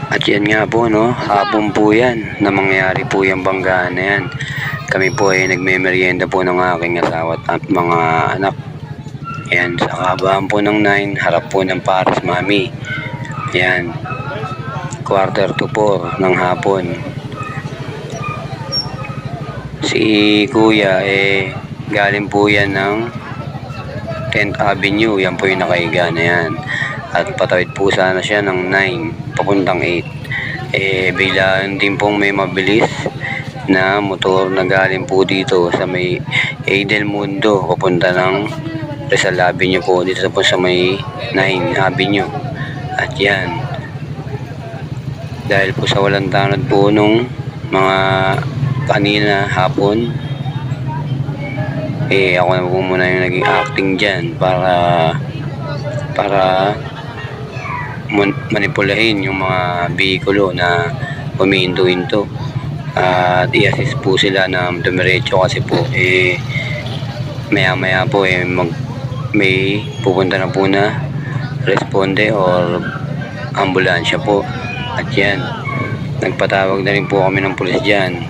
At yan nga po, no, hapon po yan na mangyayari po yung banggaan na yan. Kami po ay nagme-merienda po ng aking asawa at mga anak. Ayan, sa kahabaan po ng 9, harap po ng Paris Mami. Ayan, 3:45 ng hapon. Si Kuya galing po yan ng 10th Avenue. Yan po yung nakahiga na yan. At patawid po sana siya ng 9 papuntang 8. Biglaan din pong may mabilis na motor na galing po dito sa may Edelmundo papunta ng Rizal Avenue po, dito po sa may 9 Avenue. At yan, dahil po sa walang tanod po nung mga kanina hapon, ako na po muna yung naging acting dyan para manipulahin yung mga bihikulo na humihinto-hinto at i-assist po sila na dumiretso kasi po maya po may pupunta na po na responde or ambulansya po. At yan, nagpatawag na rin po kami ng pulis dyan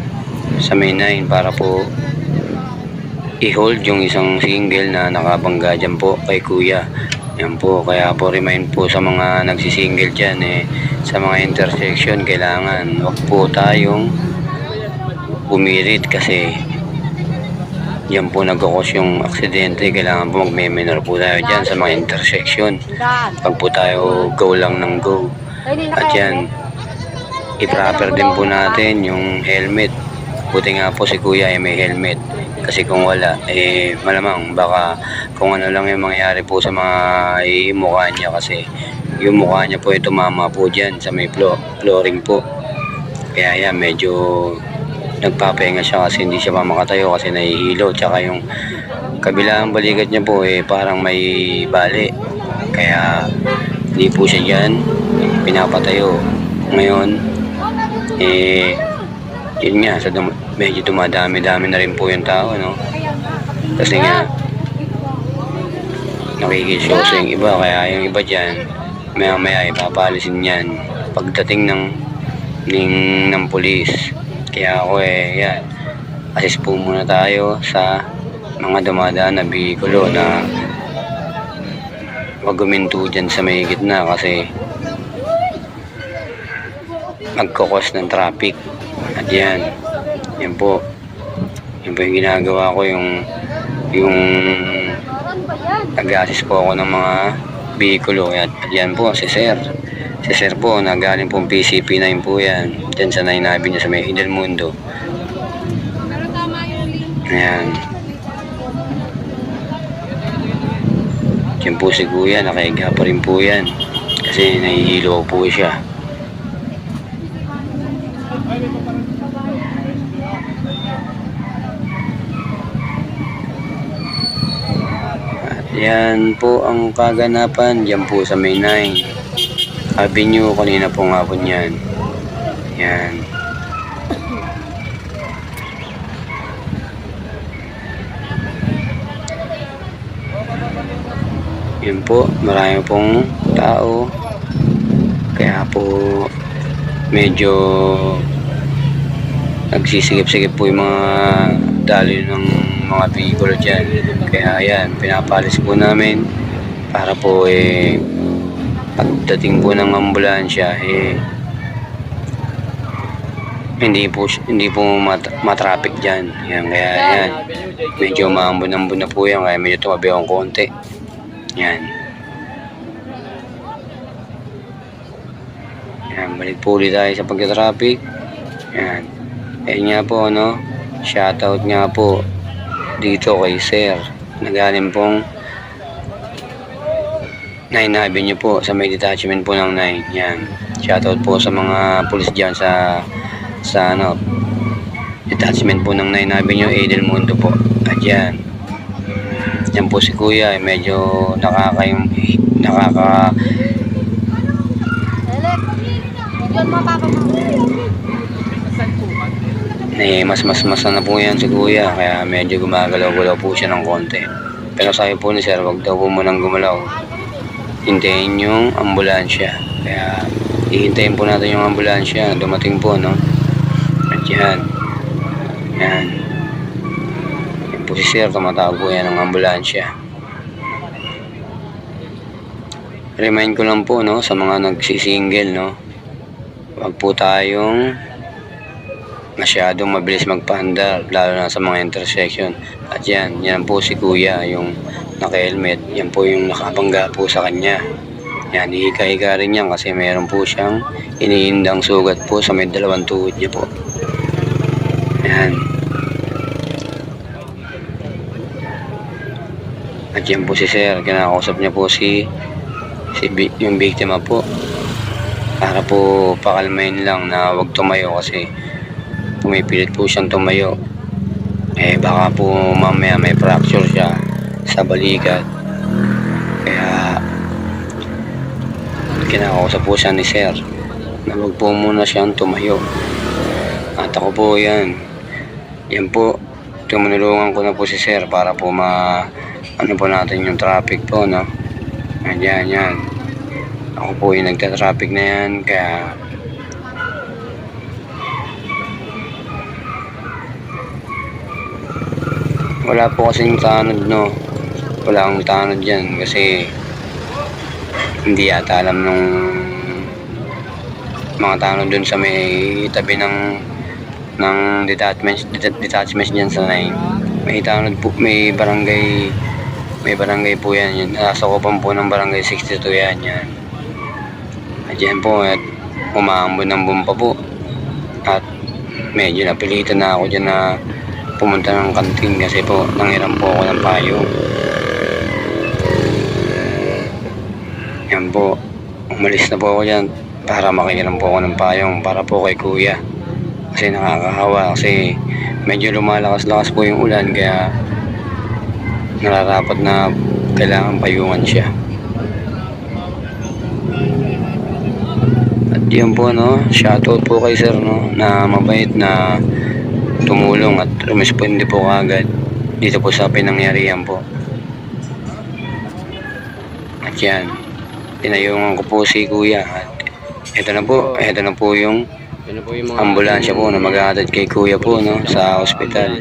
sa may 9 para po i-hold yung isang single na nakabangga dyan po kay Kuya. Yan po, kaya po remind po sa mga nagsisingle dyan sa mga intersection, kailangan wag po tayong bumirit kasi yan po nagkakos yung aksidente. Kailangan po magme-minor po tayo dyan sa mga intersection. Pag po tayo go lang ng go. At yan, i-proper din po natin yung helmet. Buti nga po si Kuya may helmet. Kasi kung wala, malamang baka kung ano lang yung mangyayari po sa mga mukha niya, kasi yung mukha niya po ay tumama po dyan sa may flooring po. Kaya yan, medyo nagpapahinga siya kasi hindi siya pa makatayo kasi nahihilo. Tsaka yung kabilang balikat niya po parang may bali. Kaya hindi po siya dyan pinapatayo. Ngayon, yun nga, medyo dumadami-dami na rin po yung tao, no? Kasi nga, nakikisyoso yung iba, kaya yung iba dyan, maya-maya ipapalisin yan pagdating ng pulis. Kaya ako yan, assist po muna tayo sa mga dumadaan na bihikulo na wag guminto dyan sa may gitna kasi magkakos ng traffic. At yan po yung ginagawa ko, yung nag-assist po ako ng mga bihikulo. At yan po si Sir po na galing pong PCP9 po yan dyan sa 9 Avenue sa may Edelmundo. Ayan, yan po si Kuya, nakahiga pa rin po yan kasi nahihilo po siya. At yan po ang kaganapan dyan po sa may 9 Avenue kanina pong hapon yan. Yan. Yan po, marami pong tao. Kaya po medyo nagsisigip-sigip po yung mga daloy ng mga vehicle dyan. Kaya yan, pinapalis po namin para po pagdating po ng ambulansya hindi po matraffic dyan. Yan, kaya yan, medyo maambon-ambon na po yan, kaya medyo tumabi akong konti. Yan. Yan, balik po ulit tayo sa pagka-traffic. Yan. Ayun nga po, no, shoutout nga po dito kay Sir na galing pong 9 Avenue po sa may detachment po ng 9. Yan, shoutout po sa mga pulis dyan sa detachment po ng 9 Avenue Edelmundo po. At yan po si Kuya, medyo mas na po yan si Kuya, kaya medyo gumagalaw-galaw po siya ng konti. Pero sabi po ni Sir, wag daw po munang gumalaw, hintayin yung ambulansya. Kaya hihintayin po natin yung ambulansya. Dumating po, no? At yan. Yan. Yan po si sir, tumatawag po yan ng ambulansya. Remind ko lang po, no, sa mga nagsisingle, no, wag po tayong masyadong mabilis magpaandar, lalo na sa mga intersection. At yan po si kuya, yung naka-helmet. Yan po yung nakabangga po sa kanya. Yan, hika-hika rin yan kasi meron po siyang iniindang sugat po sa may dalawang tuhod niya po. Yan. At yan po si sir, kinakausap niya po yung biktima po. Para po pakalmain lang na wag tumayo kasi pumipilit po siyang tumayo. Baka po mamaya may fracture siya sa balikat. Kaya kinakausap po siya ni sir na wag po muna siyang tumayo. At ako po yan po, tumulungan ko na po si sir para po ano po natin yung traffic po, no? Yan. Ako po yung nagta-traffic na yan, kaya wala po kasing tanod, no? Wala akong tanod yan kasi hindi yata alam nung mga tanod dun sa may tabi ng detachment dyan sa 9. May tanod po, may barangay po yan. Nasa kupan po ng barangay 62 yan. At yan po, at umaambon ng bumpa po. At medyo napilitan na ako dyan na pumunta ng kantin kasi po nanghiram po ako ng payo. Yan po, umalis na po ako dyan para makihiram po ako ng payong para po kay kuya. Kasi nakakahawa kasi medyo lumalakas-lakas po yung ulan kaya nararapat na kailangan payungan siya. At yun po, no, shoutout po kay sir, no, na mabait na tumulong at rumisponde po agad dito po sa pinangyarihan po. At yan, pinayungan ko po si kuya at ito na po yung ambulansya po na mag-aatid kay kuya po, no, sa ospital.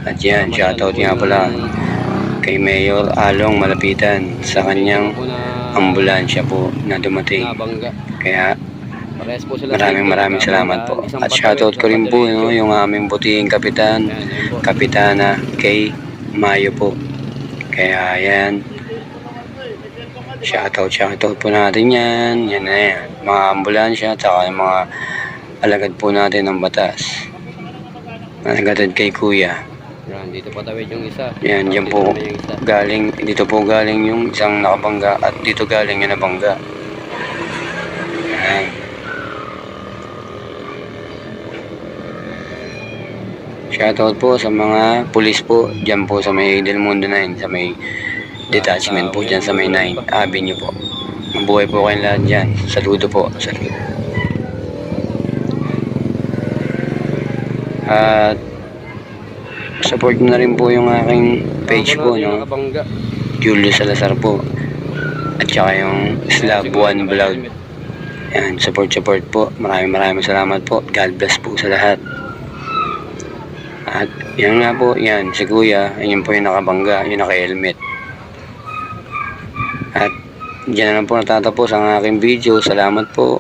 At yan, shoutout nga pala kay Mayor Along Malapitan sa kanyang ambulansya po na dumating. Kaya maraming salamat po. At shoutout ko rin po, no, yung aming butihing kapitana kay Mayo po. Kaya yan, shoutout po natin yan. Yan na yan, mga ambulansya at saka yung mga alagad po natin ng batas na nagatid kay kuya. Yan, dito patawid yung isa. Yan, dyan po galing, dito po galing yung isang nakabangga at dito galing yung nabangga. Yan. Shoutout po sa mga pulis po dyan po sa may Del Mundo 9, sa may detachment po dyan sa may 9 Avenue po. Mabuhay po kayong lahat dyan. Saludo po. Saludo. At support na rin po yung aking page po, no, Julio Salazar po, at saka yung Slab One Vlog. Yan, support po. Maraming salamat po. God bless po sa lahat. At yan nga po, yan si kuya, yun po yung nakabangga, yung naka-helmet. At dyan na lang po natatapos ang aking video. Salamat po.